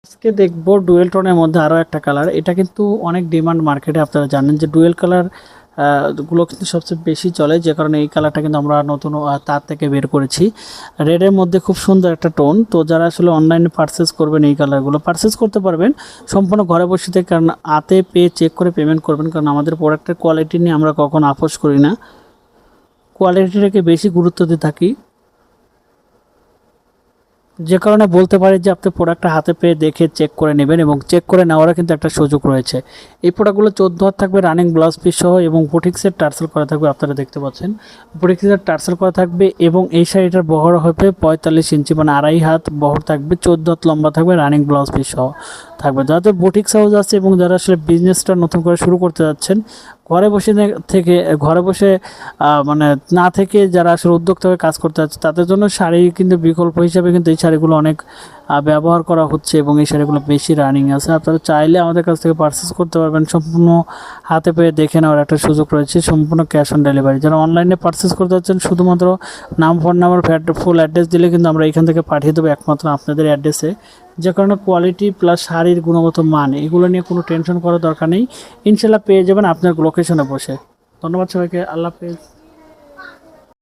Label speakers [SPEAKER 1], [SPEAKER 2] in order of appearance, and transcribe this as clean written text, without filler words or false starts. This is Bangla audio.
[SPEAKER 1] আজকে দেখবো ডুয়েল টোনের মধ্যে আরও একটা কালার। এটা কিন্তু অনেক ডিমান্ড মার্কেটে, আপনারা জানেন যে ডুয়েল কালার গুলো কিন্তু সবচেয়ে বেশি চলে, যে কারণে এই কালারটা কিন্তু আমরা নতুন তার থেকে বের করেছি। রেডের মধ্যে খুব সুন্দর একটা টোন। তো যারা আসলে অনলাইনে পারচেস করবেন এই কালারগুলো পারচেস করতে পারবেন সম্পূর্ণ ঘরে বসে থেকে, কারণ হাতে পেয়ে চেক করে পেমেন্ট করবেন, কারণ আমাদের প্রোডাক্টের কোয়ালিটি নিয়ে আমরা কখনো আপোষ করি না, কোয়ালিটিটাকে বেশি গুরুত্ব দিয়ে থাকি। যে কারণে বলতে পারি যে আপনি প্রোডাক্টটা হাতে পেয়ে দেখে চেক করে নেবেন, এবং চেক করে নেওয়ারও কিন্তু একটা সুযোগ রয়েছে। এই প্রোডাক্টগুলো 14 হাত থাকবে রানিং ব্লাউজ পিস সহ, এবং বুটিক্সের টার্সেল করা থাকবে। আপনারা দেখতে পাচ্ছেন বুটিক্সের টার্সেল করা থাকবে, এবং এই শাড়িটার বহর হবে 45 ইঞ্চি, মানে 2.5 হাত বহর থাকবে, 14 হাত লম্বা থাকবে, রানিং ব্লাউজ পিস সহ থাকবে। যাদের বুটিক্স হাউস আছে এবং যারা আসলে বিজনেসটা নতুন করে শুরু করতে যাচ্ছেন, ঘরে বসে মানে না থেকে যারা আসলে উদ্যোক্তা হয়ে কাজ করতে যাচ্ছে, তাদের জন্য শাড়ি কিন্তু বিকল্প হিসাবে কিন্তু এই শাড়িগুলো অনেক ব্যবহার করা হচ্ছে, এবং এই শাড়িগুলো বেশি রানিং আছে। আপনারা চাইলে আমাদের কাছ থেকে পারচেস করতে পারবেন, সম্পূর্ণ হাতে পেয়ে দেখে নেওয়ার একটা সুযোগ রয়েছে, সম্পূর্ণ ক্যাশ অন ডেলিভারি। যারা অনলাইনে পারচেস করতে যাচ্ছেন, শুধুমাত্র নাম, ফোন নাম্বার, ফুল অ্যাড্রেস দিলে কিন্তু আমরা এখান থেকে পাঠিয়ে দেবো একমাত্র আপনাদের অ্যাড্রেসে। যে কারণে কোয়ালিটি প্লাস শাড়ির গুণগত মান এগুলো নিয়ে কোনো টেনশন করার দরকার নেই, ইনশাল্লাহ পেয়ে যাবেন আপনার লোকেশনে বসে। ধন্যবাদ সবাইকে, আল্লাহ হাফেজ।